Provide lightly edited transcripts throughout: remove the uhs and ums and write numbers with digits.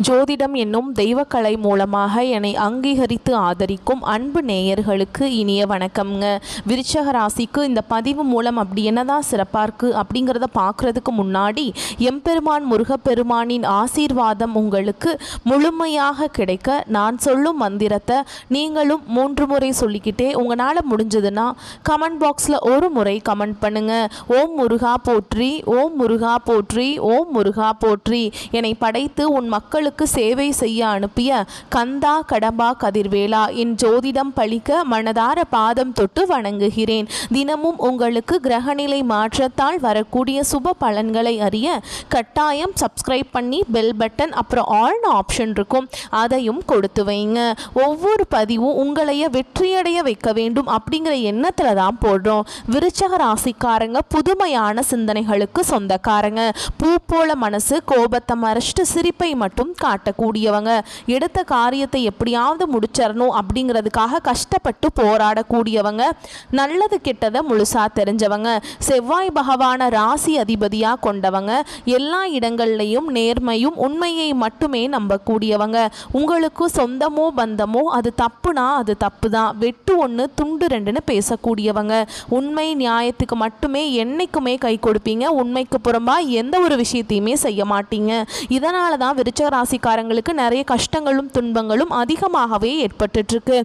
ஜோதிடம் என்னும் தெய்வக்கலை மூலமாக என்னை அங்கீகரித்து ஆதரிக்கும் அன்பு நேயர்களுக்கு இனிய வணக்கம்ங்க. விருச்சக ராசிக்கு இந்த பதிவு மூலம் அப்படி என்னதான் சிறப்பாக இருக்குது அப்படிங்கிறத பார்க்குறதுக்கு முன்னாடி எம்பெருமான் முருகப்பெருமானின் ஆசீர்வாதம் உங்களுக்கு முழுமையாக கிடைக்க நான் சொல்லும் மந்திரத்தை நீங்களும் 3 முறை சொல்லிக்கிட்டே உங்களால் முடிஞ்சதுன்னா கமெண்ட் பாக்ஸில் ஒரு முறை கமெண்ட் பண்ணுங்கள். ஓம் முருகா போற்றி, ஓம் முருகா போற்றி, ஓம் முருகா போற்றி. என்னை படைத்து உன் மக்களுக்கு சேவை செய்ய அனுப்பிய கந்தா கடம்பா கதிர்வேலா, என் ஜோதிடம் பழிக்க மனதார பாதம் தொட்டு வணங்குகிறேன். தினமும் உங்களுக்கு கிரகநிலை மாற்றத்தால் வரக்கூடிய சுப பலன்களை அறிய கட்டாயம் சப்ஸ்கிரைப் பண்ணி பெல் பட்டன் அப்புறம் ஆல்னு ஆப்ஷன் இருக்கும், அதையும் கொடுத்து வைங்க. ஒவ்வொரு பதிவும் உங்களைய வெற்றியடைய வைக்க வேண்டும் அப்படிங்கிற எண்ணத்தில் தான் போடுறோம். விருச்சக ராசிக்காரங்க புதுமையான சிந்தனைகளுக்கு சொந்தக்காரங்க. பூ போல மனசு, கோபத்தை மறைச்சிட்டு சிரிப்பை மட்டும் காட்டக்கூடியவங்க. எடுத்த காரியத்தை எப்படியாவது முடிச்சிடணும் அப்படிங்கிறதுக்காக கஷ்டப்பட்டு போராடக்கூடியவங்க. நல்லது கெட்டதை முழுசா தெரிஞ்சவங்க. செவ்வாய் பகவான ராசி அதிபதியா கொண்டவங்க. எல்லா இடங்கள்லையும் நேர்மையும் உண்மையை மட்டுமே நம்பக்கூடியவங்க. உங்களுக்கு சொந்தமோ பந்தமோ அது தப்புனா அது தப்பு தான், வெட்டு ஒன்று துண்டு ரெண்டுன்னு பேசக்கூடியவங்க. உண்மை நியாயத்துக்கு மட்டுமே என்னைக்குமே கை கொடுப்பீங்க. உண்மைக்கு புறம்பா எந்த ஒரு விஷயத்தையுமே செய்ய மாட்டீங்க. இதனால தான் விருச்சக ராசிக்காரங்களுக்கு நிறைய கஷ்டங்களும் துன்பங்களும் அதிகமாகவே ஏற்பட்டுட்டு இருக்கு.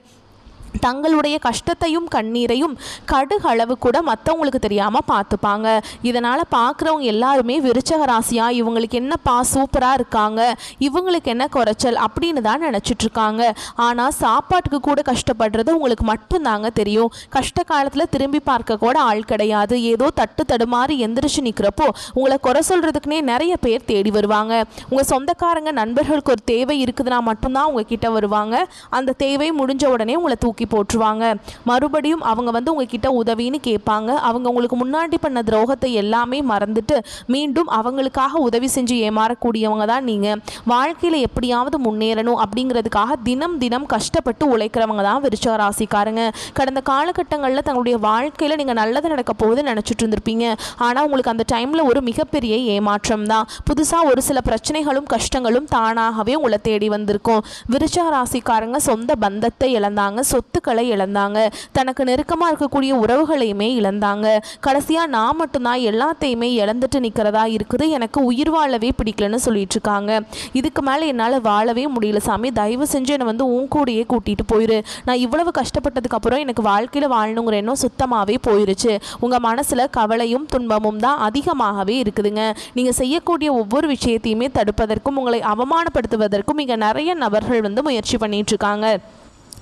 தங்களுடைய கஷ்டத்தையும் கண்ணீரையும் கடுகளவு கூட மற்றவங்களுக்கு தெரியாமல் பார்த்துப்பாங்க. இதனால் பார்க்குறவங்க எல்லாருமே விருச்சக ராசியா இவங்களுக்கு என்னப்பா சூப்பராக இருக்காங்க, இவங்களுக்கு என்ன குறைச்சல் அப்படின்னு தான் நினச்சிட்ருக்காங்க. ஆனால் சாப்பாட்டுக்கு கூட கஷ்டப்படுறது உங்களுக்கு மட்டும்தாங்க தெரியும். கஷ்ட காலத்தில் திரும்பி பார்க்க கூட ஆள் கிடையாது. ஏதோ தட்டு தடுமாறி எந்திரிச்சு நிற்கிறப்போ உங்களை குறை சொல்கிறதுக்குனே நிறைய பேர் தேடி வருவாங்க. உங்கள் சொந்தக்காரங்க நண்பர்களுக்கு ஒரு தேவை இருக்குதுன்னா மட்டும்தான் உங்ககிட்ட வருவாங்க. அந்த தேவை முடிஞ்ச உடனே உங்களை தூக்கி போட்டுருவாங்க. மறுபடியும் அவங்க வந்து உங்ககிட்ட உதவின்னு கேட்பாங்க. அவங்க உங்களுக்கு முன்னாடி பண்ண துரோகத்தை எல்லாமே மறந்துட்டு மீண்டும் அவங்களுக்காக உதவி செஞ்சு ஏமாறக்கூடியவங்க தான் நீங்கள். வாழ்க்கையில் எப்படியாவது முன்னேறணும் அப்படிங்கிறதுக்காக தினம் தினம் கஷ்டப்பட்டு உழைக்கிறவங்க தான் விருச்சக ராசிக்காரங்க. கடந்த காலகட்டங்களில் தங்களுடைய வாழ்க்கையில் நீங்கள் நல்லது நடக்க போகுது நினச்சிட்டு இருந்திருப்பீங்க. ஆனால் உங்களுக்கு அந்த டைமில் ஒரு மிகப்பெரிய ஏமாற்றம் தான். புதுசாக ஒரு சில பிரச்சனைகளும் கஷ்டங்களும் தானாகவே உங்களை தேடி வந்திருக்கும். விருச்சக ராசிக்காரங்க சொந்த பந்தத்தை இழந்தாங்க, சொத்துக்களை இழந்தாங்க, தனக்கு நெருக்கமாக இருக்கக்கூடிய உறவுகளையுமே இழந்தாங்க. கடைசியாக நான் மட்டும்தான் எல்லாத்தையுமே இழந்துட்டு நிற்கிறதா இருக்குது, எனக்கு உயிர் வாழவே பிடிக்கலன்னு சொல்லிட்டு இருக்காங்க. இதுக்கு மேலே என்னால் வாழவே முடியல சாமி, தயவு செஞ்சு என்னை வந்து உன் கூடையே கூட்டிகிட்டு போயிரு. நான் இவ்வளவு கஷ்டப்பட்டதுக்கு அப்புறம் எனக்கு வாழ்க்கையில் வாழணுங்கிற எண்ணம் சுத்தமாகவே போயிருச்சு. உங்கள் மனசில் கவலையும் துன்பமும் தான் அதிகமாகவே இருக்குதுங்க. நீங்கள் செய்யக்கூடிய ஒவ்வொரு விஷயத்தையுமே தடுப்பதற்கும் உங்களை அவமானப்படுத்துவதற்கும் இங்கே நிறைய நபர்கள் வந்து முயற்சி பண்ணிட்டு இருக்காங்க.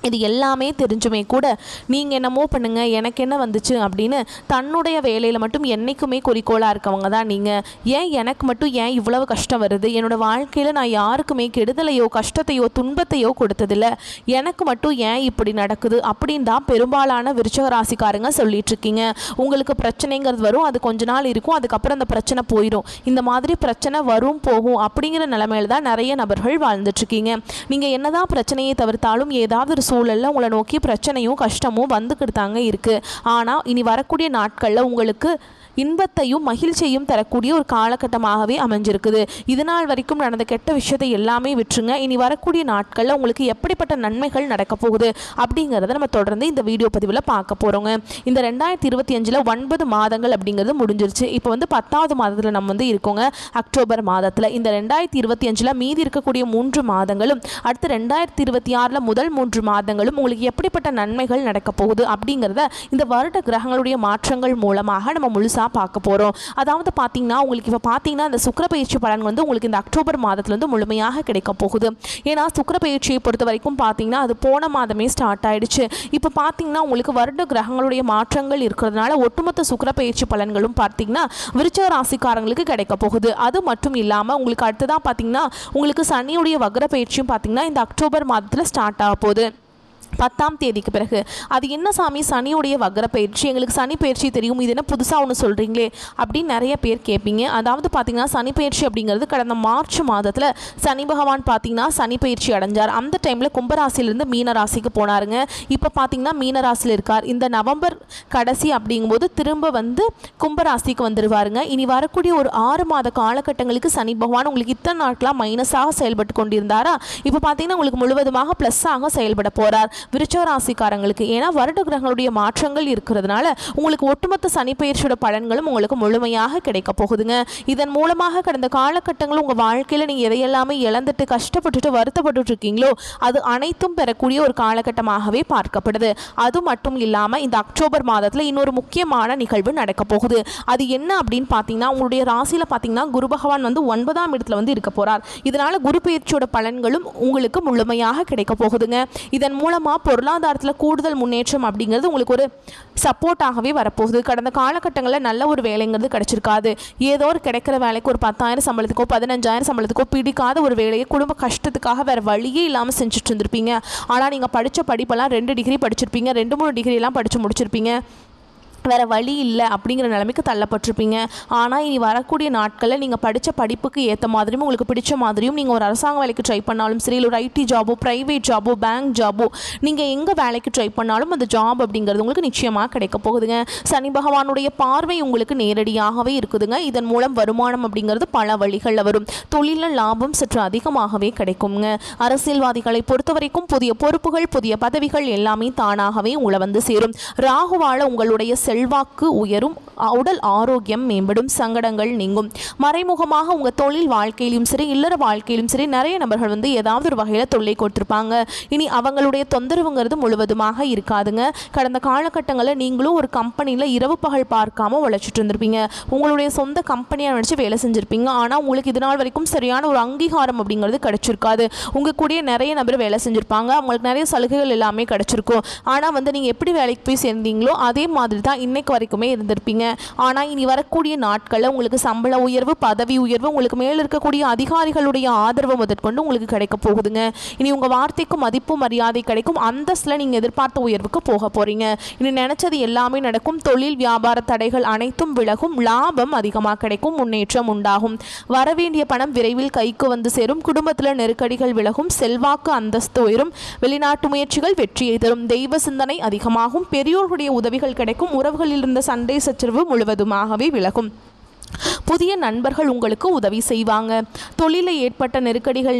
இது எல்லாமே தெரிஞ்சுமே கூட நீங்கள் என்னமோ பண்ணுங்கள், எனக்கு என்ன வந்துச்சு அப்படின்னு தன்னுடைய வேலையில் மட்டும் என்றைக்குமே குறிக்கோளாக இருக்கவங்க தான் நீங்கள். ஏன் எனக்கு மட்டும் ஏன் இவ்வளவு கஷ்டம் வருது, என்னோடய வாழ்க்கையில் நான் யாருக்குமே கெடுதலையோ கஷ்டத்தையோ துன்பத்தையோ கொடுத்ததில்ல, எனக்கு மட்டும் ஏன் இப்படி நடக்குது அப்படின்னு தான் பெரும்பாலான விருச்சக ராசிக்காரங்க சொல்லிகிட்ருக்கீங்க. உங்களுக்கு பிரச்சனைங்கிறது வரும், அது கொஞ்ச நாள் இருக்கும், அதுக்கப்புறம் அந்த பிரச்சனை போயிடும். இந்த மாதிரி பிரச்சனை வரும் போகும் அப்படிங்கிற நிலைமையில் தான் நிறைய நபர்கள் வாழ்ந்துட்டுருக்கீங்க. நீங்கள் என்னதான் பிரச்சனையை தவிர்த்தாலும் ஏதாவது ஒரு சூழலில் உங்களை நோக்கி பிரச்சனையும் கஷ்டமும் வந்துக்கிட்டு தாங்க இருக்குது. ஆனால் இனி வரக்கூடிய நாட்களில் உங்களுக்கு இன்பத்தையும் மகிழ்ச்சியையும் தரக்கூடிய ஒரு காலகட்டமாகவே அமைஞ்சிருக்குது. இதனால் வரைக்கும் நடந்த கெட்ட விஷயத்தை எல்லாமே விட்டுருங்க. இனி வரக்கூடிய நாட்களில் உங்களுக்கு எப்படிப்பட்ட நன்மைகள் நடக்க போகுது அப்படிங்கிறத நம்ம தொடர்ந்து இந்த வீடியோ பதிவில் பார்க்க போகிறோங்க. இந்த 2025 9 மாதங்கள் அப்படிங்கிறது முடிஞ்சிருச்சு. இப்போ வந்து 10வது மாதத்தில் நம்ம வந்து இருக்கோங்க, அக்டோபர் மாதத்தில். இந்த 2025 மீதி இருக்கக்கூடிய 3 மாதங்களும் அடுத்து 2026 முதல் 3 மாதங்களும் உங்களுக்கு எப்படிப்பட்ட நன்மைகள் நடக்க போகுது அப்படிங்கிறத இந்த வருட கிரகங்களுடைய மாற்றங்கள் மூலமாக நம்ம முழுசாக பார்க்க போகிறோம். அதாவது பார்த்தீங்கன்னா உங்களுக்கு இப்போ பார்த்தீங்கன்னா இந்த சுக்கிர பயிற்சி பலன் வந்து உங்களுக்கு இந்த அக்டோபர் மாதத்துலேருந்து முழுமையாக கிடைக்க போகுது. ஏன்னா சுக்கிர பயிற்சியை பொறுத்த வரைக்கும் பார்த்தீங்கன்னா அது போன மாதமே ஸ்டார்ட் ஆயிடுச்சு. இப்போ பார்த்தீங்கன்னா உங்களுக்கு வருட கிரகங்களுடைய மாற்றங்கள் இருக்கிறதுனால ஒட்டுமொத்த சுக்கிர பயிற்சி பலன்களும் பார்த்தீங்கன்னா விருச்சக ராசிக்காரங்களுக்கு கிடைக்க போகுது. அது மட்டும் இல்லாமல் உங்களுக்கு அடுத்ததான் பார்த்தீங்கன்னா உங்களுக்கு சனியுடைய வக்ர பயிற்சியும் பார்த்தீங்கன்னா இந்த அக்டோபர் மாதத்தில் ஸ்டார்ட் ஆக போகுது. 10ஆம் தேதிக்கு பிறகு. அது என்ன சாமி சனியுடைய வக்ர பயிற்சி, எங்களுக்கு சனி பயிற்சி தெரியும், இது என்ன புதுசாக ஒன்று சொல்கிறீங்களே அப்படின்னு நிறைய பேர் கேட்பீங்க. அதாவது பார்த்திங்கன்னா சனி பயிற்சி அப்படிங்கிறது கடந்த மார்ச் மாதத்தில் சனி பகவான் பார்த்திங்கன்னா சனி பயிற்சி அடைஞ்சார். அந்த டைமில் கும்பராசிலிருந்து மீன ராசிக்கு போனாருங்க. இப்போ பார்த்திங்கன்னா மீன ராசியில் இருக்கார். இந்த நவம்பர் கடைசி அப்படிங்கும்போது திரும்ப வந்து கும்பராசிக்கு வந்துடுவாருங்க. இனி வரக்கூடிய ஒரு 6 மாத காலகட்டங்களுக்கு சனி பகவான் உங்களுக்கு இத்தனை நாட்களாக மைனஸாக செயல்பட்டு கொண்டிருந்தாரா, இப்போ பார்த்திங்கன்னா உங்களுக்கு முழுவதுமாக ப்ளஸ்ஸாக செயல்பட போகிறார் விருச்சிக ராசிக்காரங்களுக்கு. ஏன்னா வருட கிரகங்களுடைய மாற்றங்கள் இருக்கிறதுனால உங்களுக்கு ஒட்டுமொத்த சனி பயிற்சியோட பலன்களும் உங்களுக்கு முழுமையாக கிடைக்க போகுதுங்க. இதன் மூலமாக கடந்த காலகட்டங்கள் உங்கள் வாழ்க்கையில் நீங்கள் எதையெல்லாமே இழந்துட்டு கஷ்டப்பட்டுட்டு வருத்தப்பட்டு இருக்கீங்களோ அது அனைத்தும் பெறக்கூடிய ஒரு காலகட்டமாகவே பார்க்கப்படுது. அது மட்டும் இல்லாமல் இந்த அக்டோபர் மாதத்தில் இன்னொரு முக்கியமான நிகழ்வு நடக்க போகுது. அது என்ன அப்படின்னு பார்த்தீங்கன்னா உங்களுடைய ராசியில் பார்த்தீங்கன்னா குரு பகவான் வந்து 9ஆம் இடத்துல வந்து இருக்க போகிறார். இதனால் குரு பயிற்சியோட பலன்களும் உங்களுக்கு முழுமையாக கிடைக்க போகுதுங்க. இதன் மூலமாக பொருளாதாரத்தில் கூடுதல் முன்னேற்றம் அப்படிங்கிறது உங்களுக்கு ஒரு சப்போர்ட்டாகவே வரப்போகுது. கடந்த காலகட்டங்களில் நல்ல ஒரு வேலைங்கிறது கிடைச்சிருக்காது. ஏதோ ஒரு கிடைக்கிற வேலைக்கு ஒரு 10,000 சம்பளத்துக்கோ 15,000 சம்பளத்துக்கோ பிடிக்காத ஒரு வேலையை குடும்ப கஷ்டத்துக்காக வேறு வழியே இல்லாமல் செஞ்சுட்டு இருந்திருப்பீங்க. ஆனால் நீங்கள் படித்த படிப்பெல்லாம் 2 டிகிரி படிச்சிருப்பீங்க, 2-3 டிகிரிலாம் படித்து முடிச்சிருப்பீங்க. வேறு வழி இல்லை அப்படிங்கிற நிலைமைக்கு தள்ளப்பட்டிருப்பீங்க. ஆனால் இனி வரக்கூடிய நாட்களில் நீங்கள் படித்த படிப்புக்கு ஏற்ற மாதிரியும் உங்களுக்கு பிடிச்ச மாதிரியும் நீங்கள் ஒரு அரசாங்க வேலைக்கு ட்ரை பண்ணாலும் சரி, இல்லை ஒரு ஐடி ஜாபோ ப்ரைவேட் ஜாபோ பேங்க் ஜாபோ நீங்கள் எங்கே வேலைக்கு ட்ரை பண்ணாலும் அந்த ஜாப் அப்படிங்கிறது உங்களுக்கு நிச்சயமாக கிடைக்க போகுதுங்க. சனி பகவானுடைய பார்வை உங்களுக்கு நேரடியாகவே இருக்குதுங்க. இதன் மூலம் வருமானம் அப்படிங்கிறது பல வழிகளில் வரும். தொழிலில் லாபம் சற்று அதிகமாகவே கிடைக்குங்க. அரசியல்வாதிகளை பொறுத்த வரைக்கும் புதிய பொறுப்புகள் புதிய பதவிகள் எல்லாமே தானாகவே உங்களை வந்து சேரும். ராகுவால உங்களுடைய செல்வாக்கு உயரும், உடல் ஆரோக்கியம் மேம்படும், சங்கடங்கள் நீங்கும். மறைமுகமாக உங்கள் தொழில் வாழ்க்கையிலும் சரி இல்லற வாழ்க்கையிலும் சரி நிறைய நபர்கள் வந்து ஏதாவது ஒரு வகையில் தொல்லை கொடுத்துருப்பாங்க. இனி அவங்களுடைய தொந்தரவுங்கிறது முழுவதுமாக இருக்காதுங்க. கடந்த காலகட்டங்களில் நீங்களும் ஒரு கம்பெனியில் இரவு பகல் பார்க்காம உழைச்சிட்டு இருந்திருப்பீங்க. உங்களுடைய சொந்த கம்பெனியை நினச்சி வேலை செஞ்சுருப்பீங்க. ஆனால் உங்களுக்கு இது நாள் வரைக்கும் சரியான ஒரு அங்கீகாரம் அப்படிங்கிறது கிடைச்சிருக்காது. உங்கள் கூடிய நிறைய நபர் வேலை செஞ்சுருப்பாங்க, அவங்களுக்கு நிறைய சலுகைகள் எல்லாமே கிடைச்சிருக்கும். ஆனால் வந்து நீங்கள் எப்படி வேலைக்கு போய் சேர்ந்தீங்களோ அதே மாதிரி தான் இன்னைக்கு வரைக்குமே இருந்திருப்பீங்க. ஆனால் இனி வரக்கூடிய நாட்களில் உங்களுக்கு சம்பள உயர்வு பதவி உயர்வு உங்களுக்கு மேல் இருக்கக்கூடிய அதிகாரிகளுடைய ஆதரவு முதற்கொண்டு உங்களுக்கு கிடைக்க போகுதுங்க. இனி உங்கள் வார்த்தைக்கு மதிப்பு மரியாதை கிடைக்கும். அந்தஸ்தில் நீங்கள் எதிர்பார்த்த உயர்வுக்கு போக போகிறீங்க. இனி நினச்சது எல்லாமே நடக்கும். தொழில் வியாபார தடைகள் அனைத்தும் விலகும். லாபம் அதிகமாக கிடைக்கும். முன்னேற்றம் உண்டாகும். வரவேண்டிய பணம் விரைவில் கைக்கு வந்து சேரும். குடும்பத்தில் நெருக்கடிகள் விலகும். செல்வாக்கு அந்தஸ்து உயரும். வெளிநாட்டு முயற்சிகள் வெற்றியை தரும். தெய்வ சிந்தனை அதிகமாகும். பெரியோர்களுடைய உதவிகள் கிடைக்கும். உறவுகளில் இருந்த சண்டை சச்சரவு முழுவதுமாகவே விலகும். புதிய நண்பர்கள் உங்களுக்கு உதவி செய்வாங்க. தொழிலில் ஏற்பட்ட நெருக்கடிகள்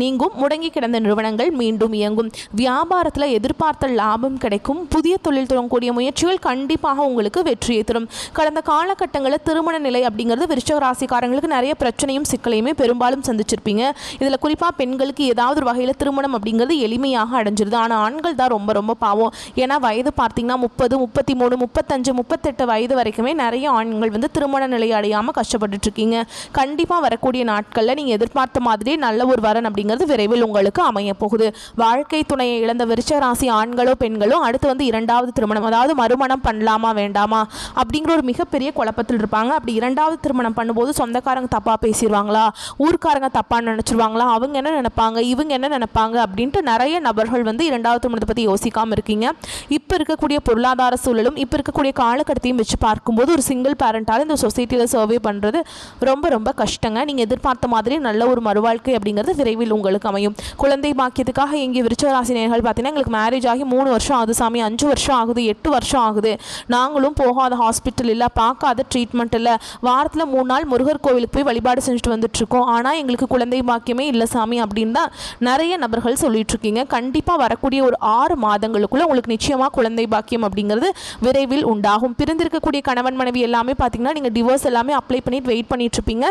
நீங்கும். முடங்கி கிடந்த நிறுவனங்கள் மீண்டும் இயங்கும். வியாபாரத்தில் எதிர்பார்த்த லாபம் கிடைக்கும். புதிய தொழில் தொடங்கக்கூடிய முயற்சிகள் கண்டிப்பாக உங்களுக்கு வெற்றியை தரும். கடந்த காலகட்டங்களில் திருமண நிலை அப்படிங்கிறது விருச்சிக ராசிக்காரங்களுக்கு நிறைய பிரச்சனையும் சிக்கலையுமே பெரும்பாலும் சந்திச்சிருப்பீங்க. இதில் குறிப்பாக பெண்களுக்கு ஏதாவது ஒரு வகையில் திருமணம் அப்படிங்கிறது எளிமையாக அடைஞ்சிருது. ஆனால் ஆண்கள் தான் ரொம்ப ரொம்ப பாவம். ஏன்னா வயது பார்த்தீங்கன்னா 30, 33, 35, 38 வயது வரைக்குமே நிறைய ஆண்கள் வந்து திருமண நிலை அடையாமல் கஷ்டப்பட்டு இருக்கீங்க. கண்டிப்பாக வரக்கூடிய நாட்களில் நீங்கள் எதிர்பார்த்த மாதிரி நல்ல ஒரு வரன் அப்படிங்கிறது விரைவில் உங்களுக்கு அமைய போகுது. வாழ்க்கை துணையை இழந்த விருச்சிக ராசி ஆண்களோ பெண்களோ அடுத்து வந்து 2வது திருமணம் அதாவது மறுமணம் பண்ணலாமா வேண்டாமா அப்படிங்கிற ஒரு மிகப்பெரிய குழப்பத்தில் இருப்பாங்க. அப்படி 2வது திருமணம் பண்ணும்போது சொந்தக்காரங்க தப்பாக பேசிடுவாங்களா, ஊர்க்காரங்க தப்பாக நினச்சிருவாங்களா, அவங்க என்ன நினைப்பாங்க இவங்க என்ன நினைப்பாங்க அப்படின்ட்டு நிறைய நபர்கள் வந்து 2வது திருமணத்தை பற்றி யோசிக்காமல் இருக்கீங்க. இப்போ இருக்கக்கூடிய பொருளாதார சூழலும் இப்போ இருக்கக்கூடிய காலகட்டத்தையும் வச்சு பார்க்கும்போது ஒரு சிங்கிள் பேரண்டால் இந்த சொசைட்டியில் சர்வே பண்ணுறது ரொம்ப ரொம்ப கஷ்டங்க. நீங்கள் எதிர்பார்த்த மாதிரி நல்ல ஒரு மறுவாழ்க்கை அப்படிங்கிறது விரைவில் உங்களுக்கு அமையும். குழந்தை பாக்கியத்துக்காக எங்கே விருச்சிக ராசி நேயர்கள் பார்த்தீங்கன்னா எங்களுக்கு மேரேஜ் ஆகி 3 வருஷம் ஆகுது சாமி, 5 வருஷம் ஆகுது, 8 வருஷம் ஆகுது, நாங்களும் போகாத ஹாஸ்பிட்டல் இல்லை, பார்க்காத ட்ரீட்மெண்ட் இல்லை, வாரத்தில் 3 நாள் முருகர் கோவிலுக்கு போய் வழிபாடு செஞ்சுட்டு வந்துட்டுருக்கோம், ஆனால் எங்களுக்கு குழந்தை பாக்கியமே இல்லை சாமி அப்படின்னு தான் நிறைய நபர்கள் சொல்லிட்டு இருக்கீங்க. கண்டிப்பாக வரக்கூடிய ஒரு 6 மாதங்களுக்குள்ள உங்களுக்கு நிச்சயமாக குழந்தை பாக்கியம் அப்படிங்கிறது விரைவில் உண்டாகும். பிரிந்திருக்கக்கூடிய கணவன் மனைவி எல்லாமே பார்த்தீங்கன்னா நீங்கள் டிவோர்ஸ் எல்லாமே அப்ளை பண்ணிட்டு வெயிட் பண்ணிட்டு இருப்பீங்க.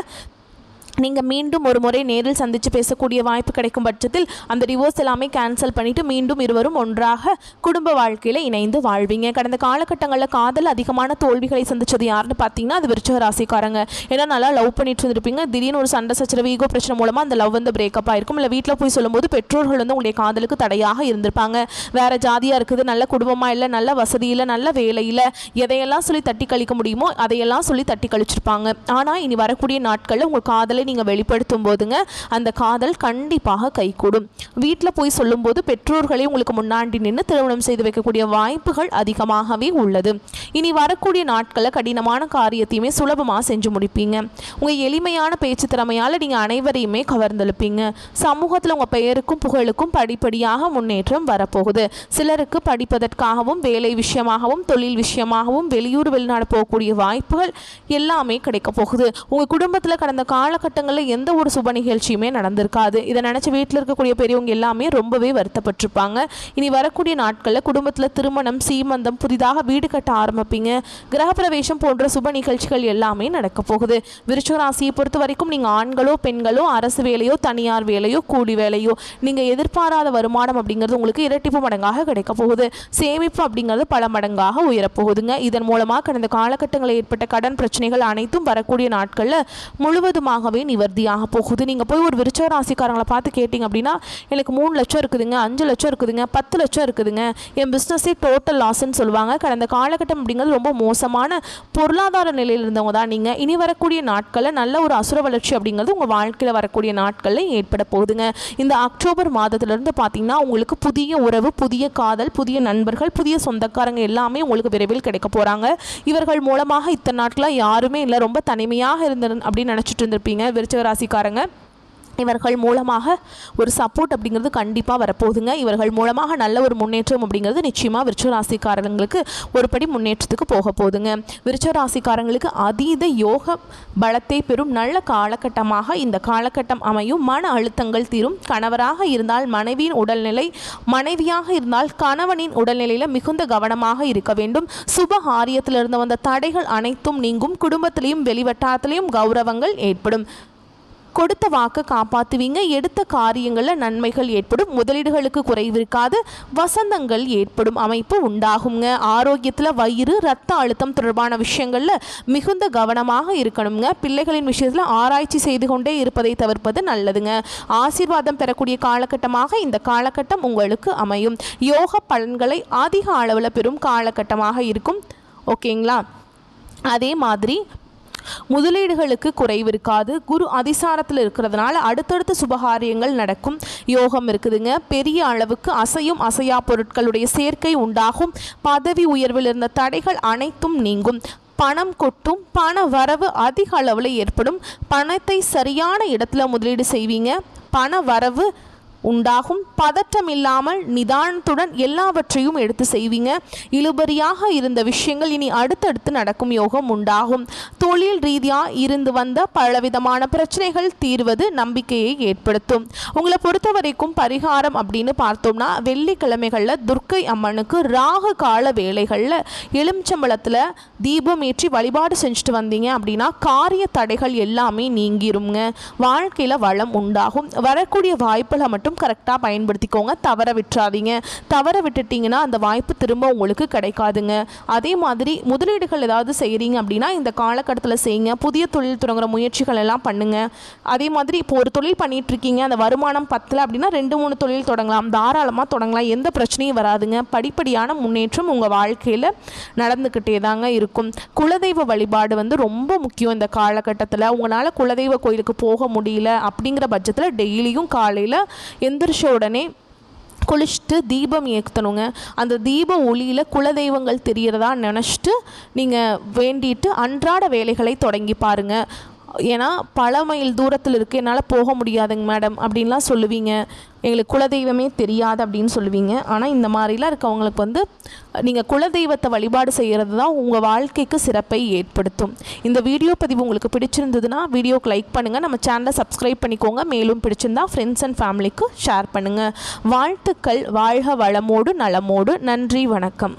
நீங்கள் மீண்டும் ஒரு முறை நேரில் சந்தித்து பேசக்கூடிய வாய்ப்பு கிடைக்கும் பட்சத்தில் அந்த டிவோர்ஸ் எல்லாமே கேன்சல் பண்ணிவிட்டு மீண்டும் இருவரும் ஒன்றாக குடும்ப வாழ்க்கையில் இணைந்து வாழ்வீங்க. கடந்த காலகட்டங்களில் காதல் அதிகமான தோல்விகளை சந்தித்தது யாருன்னு பார்த்தீங்கன்னா அது விருச்சிக ராசிக்காரங்க. ஏன்னா நல்லா லவ் பண்ணிட்டு இருந்திருப்பீங்க. திடீர்னு ஒரு சண்டை சச்சரவு ஈகோ பிரச்சனை மூலமாக அந்த லவ் வந்து பிரேக்கப் ஆயிருக்கும். இல்லை வீட்டில் போய் சொல்லும்போது பெற்றோர்கள் வந்து உங்களுடைய காதலுக்கு தடையாக இருந்திருப்பாங்க. வேறு ஜாதியாக இருக்குது, நல்ல குடும்பமாக இல்லை, நல்ல வசதியில், நல்ல வேலையில், எதையெல்லாம் சொல்லி தட்டி கழிக்க முடியுமோ அதையெல்லாம் சொல்லி தட்டி கழிச்சிருப்பாங்க. ஆனால் இனி வரக்கூடிய நாட்களில் உங்கள் காதலை நீங்கள் வெளிப்படுத்தும் போதுங்க அந்த காதல் கண்டிப்பாக கைகூடும். வீட்டில் போய் சொல்லும்போது பெற்றோர்களே உங்களுக்கு முன்னாடி நின்று திருமணம் செய்து வைக்கக்கூடிய வாய்ப்புகள் அதிகமாகவே உள்ளது. இனி வரக்கூடிய நாட்களில் கடினமான காரியத்தையுமே சுலபமாக செஞ்சு முடிப்பீங்க. உங்கள் எளிமையான பேச்சு திறமையால் நீங்கள் அனைவரையுமே கவர்ந்தெழுப்பீங்க. சமூகத்தில் உங்கள் பெயருக்கும் புகழுக்கும் படிப்படியாக முன்னேற்றம் வரப்போகுது. சிலருக்கு படிப்பதற்காகவும் வேலை விஷயமாகவும் தொழில் விஷயமாகவும் வெளியூர் வெளிநாடு போகக்கூடிய வாய்ப்புகள் எல்லாமே கிடைக்க போகுது. உங்கள் குடும்பத்தில் கடந்த காலகட்டங்களில் எந்த ஒரு சுப நிகழ்ச்சியுமே நடந்திருக்காது. இதை நினச்சி வீட்டில் இருக்கக்கூடிய பெரியவங்க எல்லாமே ரொம்பவே வருத்தப்பட்டிருப்பாங்க. இனி வரக்கூடிய நாட்களில் குடும்பத்தில் திருமணம், சீமந்தம், புதிதாக வீடு கட்ட ஆரம்பிப்பீங்க. கிரகப்பிரவேசம் போன்ற சுப நிகழ்ச்சிகள் எல்லாமே நடக்க போகுது. விருச்சிக ராசியை பொறுத்த வரைக்கும் நீங்கள் ஆண்களோ பெண்களோ அரசு வேலையோ தனியார் வேலையோ கூலி வேலையோ நீங்கள் எதிர்பாராத வருமானம் அப்படிங்கிறது உங்களுக்கு இரட்டிப்பு மடங்காக கிடைக்க போகுது. சேமிப்பு அப்படிங்கிறது பல மடங்காக உயரப்போகுதுங்க. இதன் மூலமாக கடந்த காலகட்டங்களில் ஏற்பட்ட கடன் பிரச்சனைகள் அனைத்தும் வரக்கூடிய நாட்களில் முழுவதுமாகவே நிவர்த்தியாக போகுது. நீங்கள் போய் ஒரு விருச்சிக ராசிக்காரங்களை பார்த்து கேட்டிங்க அப்படின்னா எனக்கு 3 லட்சம் இருக்குதுங்க, 5 லட்சம் இருக்குதுங்க, 10 லட்சம் இருக்குதுங்க, என் பிஸ்னஸே டோட்டல் லாஸ்ன்னு சொல்லுவாங்க. கடந்த காலகட்டம் அப்படிங்கிறது ரொம்ப மோசமான பொருளாதார நிலையில் இருந்தவங்க தான் நீங்கள். இனி வரக்கூடிய நாட்களில் நல்ல ஒரு அசுர வளர்ச்சி அப்படிங்கிறது உங்கள் வாழ்க்கையில் வரக்கூடிய நாட்களில் ஏற்பட போகுதுங்க. இந்த அக்டோபர் மாதத்திலிருந்து பார்த்தீங்கன்னா உங்களுக்கு புதிய உறவு, புதிய காதல், புதிய நண்பர்கள், புதிய சொந்தக்காரங்க எல்லாமே உங்களுக்கு விரைவில் கிடைக்க போகிறாங்க. இவர்கள் மூலமாக இத்தனை நாட்களாக யாருமே இல்லை, ரொம்ப தனிமையாக அப்படின்னு நினச்சிட்டு இருந்திருப்பீங்க விருச்சிக ராசிக்காரங்க. இவர்கள் மூலமாக ஒரு சப்போர்ட் அப்படிங்கிறது கண்டிப்பாக வரப்போகுதுங்க. இவர்கள் மூலமாக நல்ல ஒரு முன்னேற்றம் அப்படிங்கிறது நிச்சயமாக விருச்சிக ராசிக்காரங்களுக்கு ஒரு படி முன்னேற்றத்துக்கு போக போகுதுங்க. விருச்சிக ராசிக்காரங்களுக்கு அதீத யோக பலத்தை பெறும் நல்ல காலகட்டமாக இந்த காலகட்டம் அமையும். மன அழுத்தங்கள் தீரும். கணவராக இருந்தால் மனைவியின் உடல்நிலை, மனைவியாக இருந்தால் கணவனின் உடல்நிலையில் மிகுந்த கவனமாக இருக்க வேண்டும். சுப காரியத்திலிருந்து வந்த தடைகள் அனைத்தும் நீங்கும். குடும்பத்திலையும் வெளிவட்டாரத்திலையும் கௌரவங்கள் ஏற்படும். கொடுத்த வாக்கு காப்பாற்றுவீங்க. எடுத்த காரியங்களில் நன்மைகள் ஏற்படும். முதலீடுகளுக்கு குறைவு இருக்காது. வசந்தங்கள் ஏற்படும் அமைப்பு உண்டாகுங்க. ஆரோக்கியத்தில் வயிறு, ரத்த அழுத்தம் தொடர்பான விஷயங்களில் மிகுந்த கவனமாக இருக்கணுங்க. பிள்ளைகளின் விஷயத்தில் ஆராய்ச்சி செய்து கொண்டே இருப்பதை தவிர்ப்பது நல்லதுங்க. ஆசீர்வாதம் பெறக்கூடிய காலகட்டமாக இந்த காலகட்டம் உங்களுக்கு அமையும். யோக பலன்களை அதிக அளவில் பெறும் காலகட்டமாக இருக்கும். ஓகேங்களா? அதே மாதிரி முதலீடுகளுக்கு குறைவு இருக்காது. குரு அதிசாரத்தில் இருக்கிறதுனால அடுத்தடுத்த சுபகாரியங்கள் நடக்கும் யோகம் இருக்குதுங்க. பெரிய அளவுக்கு அசையும் அசையா பொருட்களுடைய சேர்க்கை உண்டாகும். பதவி உயர்வில் இருந்த தடைகள் அனைத்தும் நீங்கும். பணம் கொட்டும். பண வரவு அதிக அளவில் ஏற்படும். பணத்தை சரியான இடத்துல முதலீடு செய்வீங்க. பண வரவு உண்டாகும். பதற்றம் இல்லாமல் நிதானத்துடன் எல்லாவற்றையும் எடுத்து செய்வீங்க. இழுபறியாக இருந்த விஷயங்கள் இனி அடுத்தடுத்து நடக்கும் யோகம் உண்டாகும். தொழில் ரீதியாக இருந்து வந்த பலவிதமான பிரச்சனைகள் தீர்வது நம்பிக்கையை ஏற்படுத்தும். உங்களை பொறுத்த வரைக்கும் பரிகாரம் அப்படின்னு பார்த்தோம்னா வெள்ளிக்கிழமைகளில் துர்க்கை அம்மனுக்கு ராகு கால வேளைகளில் எலுமிச்சம்பழத்தில் தீபம் ஏற்றி வழிபாடு செஞ்சுட்டு வந்தீங்க அப்படின்னா காரிய தடைகள் எல்லாமே நீங்கிருங்க. வாழ்க்கையில் வளம் உண்டாகும். வரக்கூடிய வாய்ப்புகளை மட்டும் கரெக்டாக பயன்படுத்திக்கோங்க. தவற விட்டுறாதீங்க. தவற விட்டுட்டிங்கன்னா அந்த வாய்ப்பு திரும்ப உங்களுக்கு கிடைக்காதுங்க. அதே மாதிரி முதலீடுகள் ஏதாவது செய்கிறீங்க அப்படின்னா இந்த காலகட்டத்தில் செய்யுங்க. புதிய தொழில் தொடங்குற முயற்சிகள் எல்லாம் பண்ணுங்க. அதே மாதிரி இப்போ ஒரு தொழில் பண்ணிட்டு இருக்கீங்க, அந்த வருமானம் பத்தலை அப்படின்னா 2-3 தொழில் தொடங்கலாம். தாராளமாக தொடங்கலாம். எந்த பிரச்சனையும் வராதுங்க. படிப்படியான முன்னேற்றம் உங்கள் வாழ்க்கையில் நடந்துக்கிட்டே தாங்க இருக்கும். குலதெய்வ வழிபாடு ரொம்ப முக்கியம் இந்த காலகட்டத்தில். உங்களால் குலதெய்வ கோயிலுக்கு போக முடியல அப்படிங்கிற பட்சத்தில் டெய்லியும் காலையில் எந்திரிச்ச உடனே குளிச்சுட்டு தீபம் ஏற்றணுங்க. அந்த தீப ஒளியில் குலதெய்வங்கள் தெரிகிறதா நினச்சிட்டு நீங்கள் வேண்டிட்டு அன்றாட வேலைகளை தொடங்கி பாருங்கள். ஏன்னா பல மைல் தூரத்தில் இருக்குது, என்னால் போக முடியாதுங்க மேடம் அப்படின்லாம் சொல்லுவீங்க. எங்களுக்கு குலதெய்வமே தெரியாது அப்படின்னு சொல்லுவீங்க. ஆனால் இந்த மாதிரிலாம் இருக்கவங்களுக்கு நீங்கள் குலதெய்வத்தை வழிபாடு செய்கிறது தான் உங்கள் வாழ்க்கைக்கு சிறப்பை ஏற்படுத்தும். இந்த வீடியோ பதிவு உங்களுக்கு பிடிச்சிருந்ததுன்னா வீடியோக்கு லைக் பண்ணுங்கள். நம்ம சேனலை சப்ஸ்கிரைப் பண்ணிக்கோங்க. மேலும் பிடிச்சிருந்தா ஃப்ரெண்ட்ஸ் அண்ட் ஃபேமிலிக்கு ஷேர் பண்ணுங்கள். வாழ்த்துக்கள். வாழ்க வளமோடு நலமோடு. நன்றி, வணக்கம்.